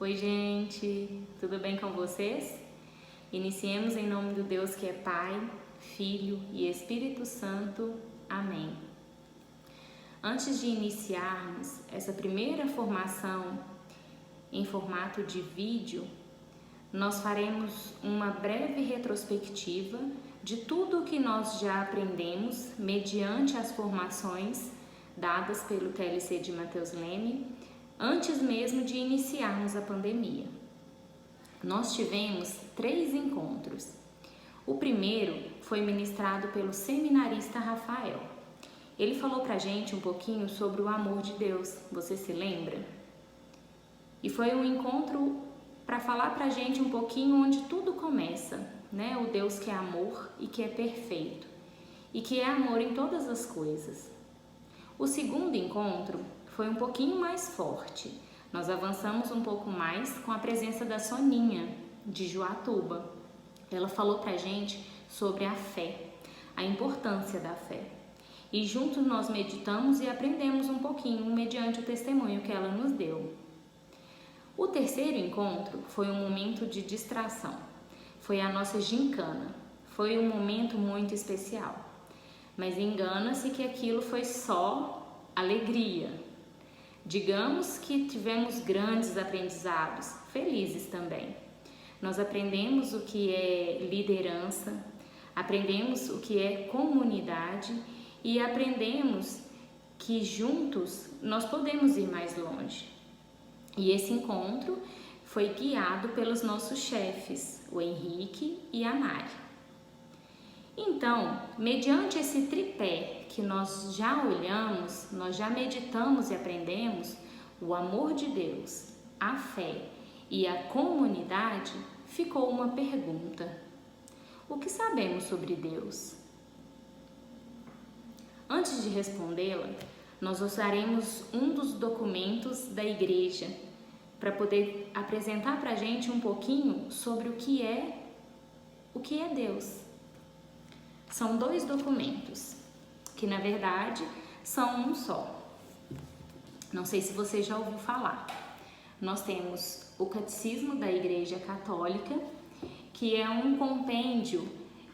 Oi, gente, tudo bem com vocês? Iniciemos em nome do Deus que é Pai, Filho e Espírito Santo. Amém. Antes de iniciarmos essa primeira formação em formato de vídeo, nós faremos uma breve retrospectiva de tudo o que nós já aprendemos mediante as formações dadas pelo TLC de Matheus Leme, antes mesmo de iniciarmos a pandemia. Nós tivemos 3 encontros. O primeiro foi ministrado pelo seminarista Rafael. Ele falou pra gente um pouquinho sobre o amor de Deus, você se lembra? E foi um encontro para falar pra gente um pouquinho onde tudo começa, né? O Deus que é amor e que é perfeito, e que é amor em todas as coisas. O segundo encontro foi um pouquinho mais forte. Nós avançamos um pouco mais com a presença da Soninha, de Joatuba. Ela falou pra gente sobre a fé, a importância da fé. E juntos nós meditamos e aprendemos um pouquinho mediante o testemunho que ela nos deu. O terceiro encontro foi um momento de distração. Foi a nossa gincana. Foi um momento muito especial. Mas engana-se que aquilo foi só alegria. Digamos que tivemos grandes aprendizados, felizes também. Nós aprendemos o que é liderança, aprendemos o que é comunidade e aprendemos que juntos nós podemos ir mais longe. E esse encontro foi guiado pelos nossos chefes, o Henrique e a Mari. Então, mediante esse tripé que nós já olhamos, nós já meditamos e aprendemos, o amor de Deus, a fé e a comunidade, ficou uma pergunta: o que sabemos sobre Deus? Antes de respondê-la, nós usaremos um dos documentos da igreja para poder apresentar para a gente um pouquinho sobre o que é Deus. São 2 documentos, que na verdade são um só. Não sei se você já ouviu falar. Nós temos o Catecismo da Igreja Católica, que é um compêndio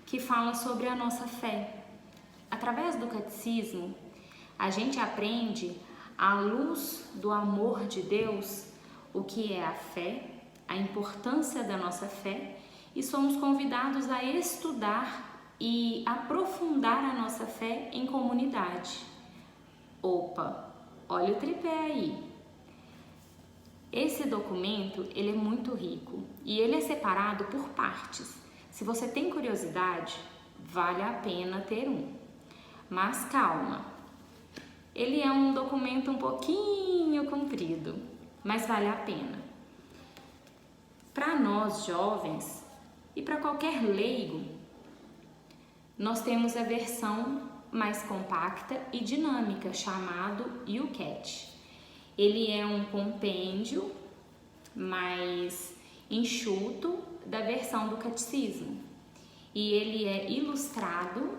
que fala sobre a nossa fé. Através do Catecismo, a gente aprende, à luz do amor de Deus, o que é a fé, a importância da nossa fé, e somos convidados a estudar e aprofundar a nossa fé em comunidade. Opa, olha o tripé aí. Esse documento, ele é muito rico e ele é separado por partes. Se você tem curiosidade, vale a pena ter um. Mas calma, ele é um documento um pouquinho comprido, mas vale a pena. Para nós jovens e para qualquer leigo, nós temos a versão mais compacta e dinâmica, chamado YouCat. Ele é um compêndio mais enxuto da versão do catecismo. E ele é ilustrado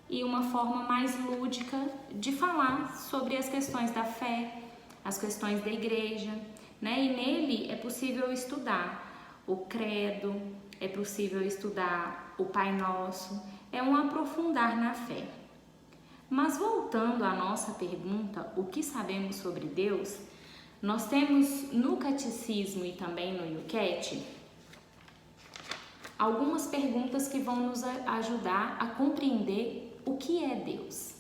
e uma forma mais lúdica de falar sobre as questões da fé, as questões da igreja, né? E nele é possível estudar o credo, é possível estudar o Pai Nosso, é um aprofundar na fé. Mas voltando à nossa pergunta, o que sabemos sobre Deus, nós temos no Catecismo e também no YouCat algumas perguntas que vão nos ajudar a compreender o que é Deus.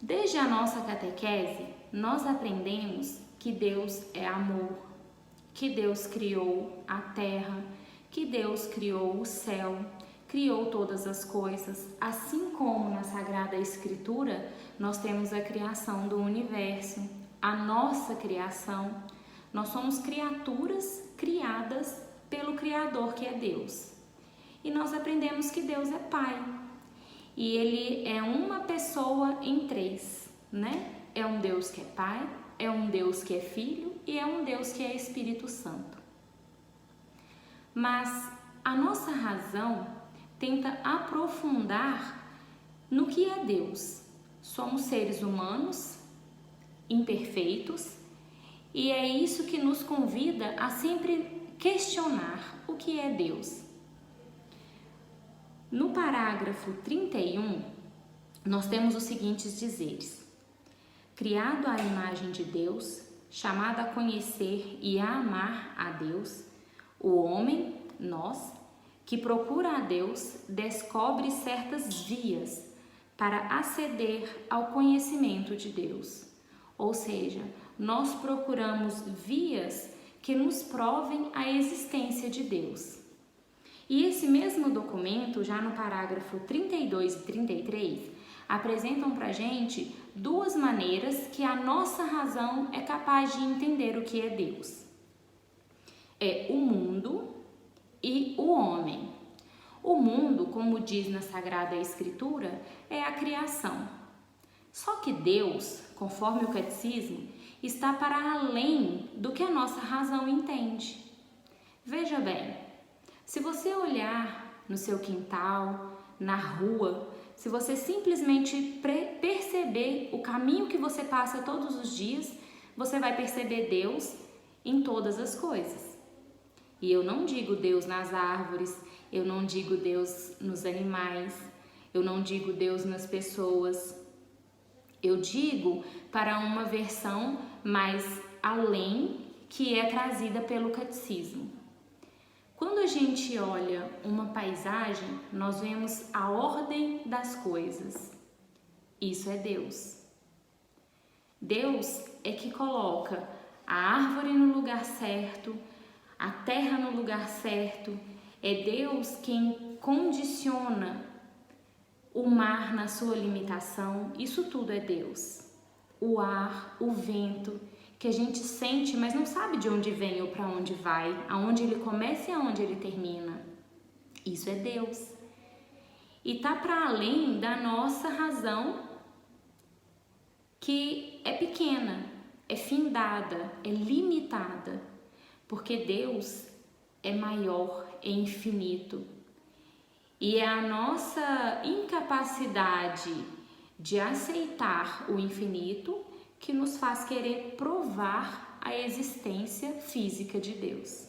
Desde a nossa catequese, nós aprendemos que Deus é amor, que Deus criou a terra, que Deus criou o céu, criou todas as coisas, assim como na Sagrada Escritura nós temos a criação do universo, a nossa criação. Nós somos criaturas criadas pelo Criador, que é Deus. E nós aprendemos que Deus é Pai. E Ele é uma pessoa em 3, né? É um Deus que é Pai, é um Deus que é Filho e é um Deus que é Espírito Santo. Mas a nossa razão tenta aprofundar no que é Deus. Somos seres humanos, imperfeitos, e é isso que nos convida a sempre questionar o que é Deus. No parágrafo 31, nós temos os seguintes dizeres: criado à imagem de Deus, chamado a conhecer e a amar a Deus, o homem, nós, que procura a Deus, descobre certas vias para aceder ao conhecimento de Deus. Ou seja, nós procuramos vias que nos provem a existência de Deus. E esse mesmo documento, já no parágrafo 32 e 33, apresentam para a gente duas maneiras que a nossa razão é capaz de entender o que é Deus. É o mundo e o homem. O mundo, como diz na Sagrada Escritura, é a criação. Só que Deus, conforme o catecismo, está para além do que a nossa razão entende. Veja bem, se você olhar no seu quintal, na rua, se você simplesmente perceber o caminho que você passa todos os dias, você vai perceber Deus em todas as coisas. E eu não digo Deus nas árvores, eu não digo Deus nos animais, eu não digo Deus nas pessoas. Eu digo para uma versão mais além, que é trazida pelo catecismo. Quando a gente olha uma paisagem, nós vemos a ordem das coisas. Isso é Deus. Deus é que coloca a árvore no lugar certo, a terra no lugar certo. É Deus quem condiciona o mar na sua limitação. Isso tudo é Deus. O ar, o vento, que a gente sente, mas não sabe de onde vem ou para onde vai, aonde ele começa e aonde ele termina. Isso é Deus. E tá para além da nossa razão, que é pequena, é findada, é limitada, porque Deus é maior, é infinito. E é a nossa incapacidade de aceitar o infinito que nos faz querer provar a existência física de Deus.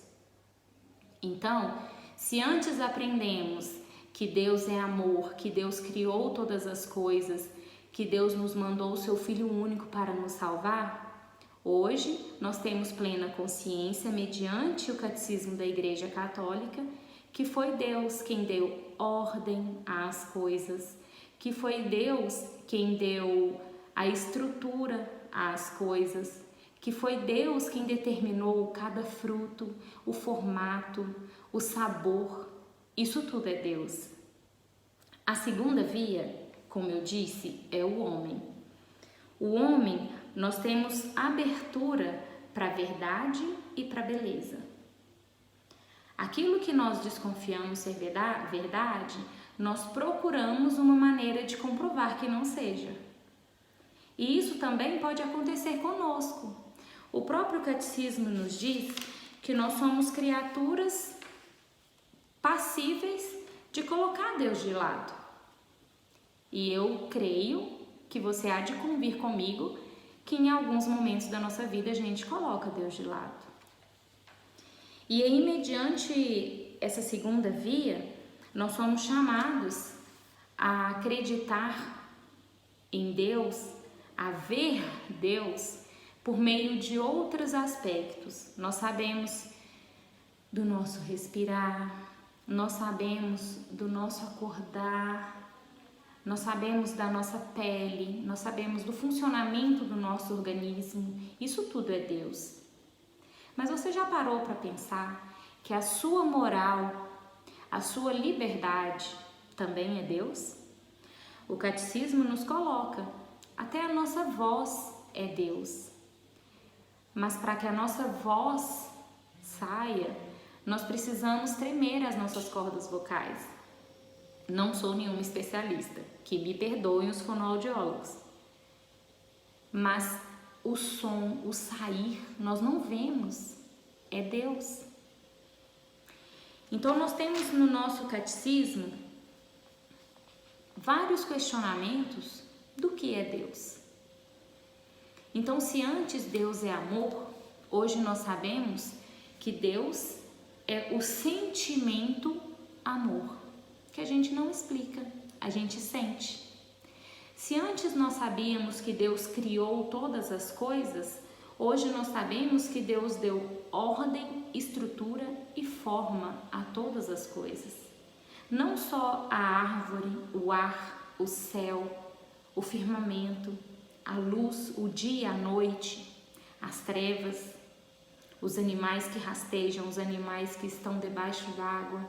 Então, se antes aprendemos que Deus é amor, que Deus criou todas as coisas, que Deus nos mandou o seu Filho único para nos salvar, hoje nós temos plena consciência, mediante o Catecismo da Igreja Católica, que foi Deus quem deu ordem às coisas, que foi Deus quem deu a estrutura às coisas, que foi Deus quem determinou cada fruto, o formato, o sabor. Isso tudo é Deus. A segunda via, como eu disse, é o homem. O homem, nós temos abertura para a verdade e para a beleza. Aquilo que nós desconfiamos ser verdade, nós procuramos uma maneira de comprovar que não seja. E isso também pode acontecer conosco. O próprio catecismo nos diz que nós somos criaturas passíveis de colocar Deus de lado. E eu creio que você há de convir comigo que em alguns momentos da nossa vida a gente coloca Deus de lado. E aí, mediante essa segunda via, nós somos chamados a acreditar em Deus, a ver Deus por meio de outros aspectos. Nós sabemos do nosso respirar, nós sabemos do nosso acordar, nós sabemos da nossa pele, nós sabemos do funcionamento do nosso organismo. Isso tudo é Deus. Mas você já parou para pensar que a sua moral, a sua liberdade também é Deus? O catecismo nos coloca, até a nossa voz é Deus. Mas para que a nossa voz saia, nós precisamos tremer as nossas cordas vocais. Não sou nenhuma especialista, que me perdoem os fonoaudiólogos. Mas o som, o sair, nós não vemos, é Deus. Então nós temos no nosso catecismo vários questionamentos do que é Deus. Então, se antes Deus é amor, Hoje nós sabemos que Deus é o sentimento amor, que a gente não explica, a gente sente. Se antes nós sabíamos que Deus criou todas as coisas, hoje nós sabemos que Deus deu ordem, estrutura e forma a todas as coisas. Não só a árvore, o ar, o céu, o firmamento, a luz, o dia e a noite, as trevas, os animais que rastejam, os animais que estão debaixo d'água.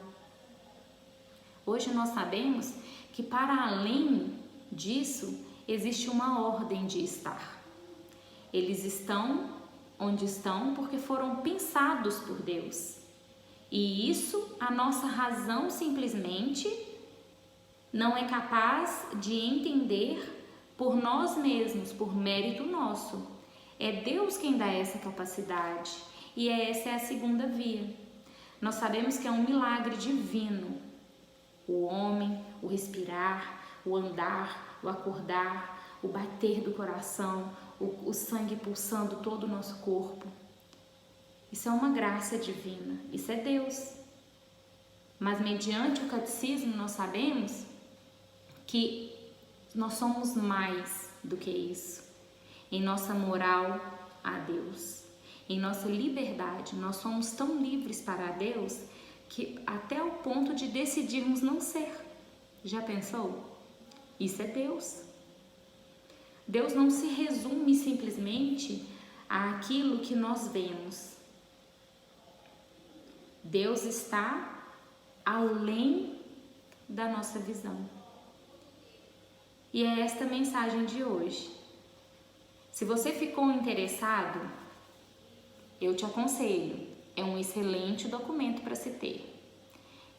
Hoje nós sabemos que para além disso existe uma ordem de estar. Eles estão onde estão porque foram pensados por Deus. E isso a nossa razão simplesmente não é capaz de entender por nós mesmos, por mérito nosso. É Deus quem dá essa capacidade. E essa é a segunda via. Nós sabemos que é um milagre divino. O homem, o respirar, o andar, o acordar, o bater do coração, o sangue pulsando todo o nosso corpo. Isso é uma graça divina, isso é Deus. Mas mediante o catecismo nós sabemos que nós somos mais do que isso. Em nossa moral a Deus, em nossa liberdade, nós somos tão livres para Deus que até o ponto de decidirmos não ser. Já pensou? Isso é Deus. Deus não se resume simplesmente àquilo que nós vemos. Deus está além da nossa visão. E é esta mensagem de hoje. Se você ficou interessado, eu te aconselho, é um excelente documento para se ter.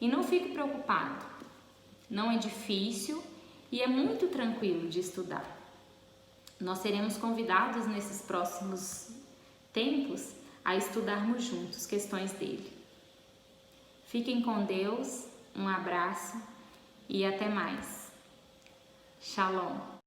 E não fique preocupado, não é difícil e é muito tranquilo de estudar. Nós seremos convidados nesses próximos tempos a estudarmos juntos questões dele. Fiquem com Deus, um abraço e até mais. Shalom.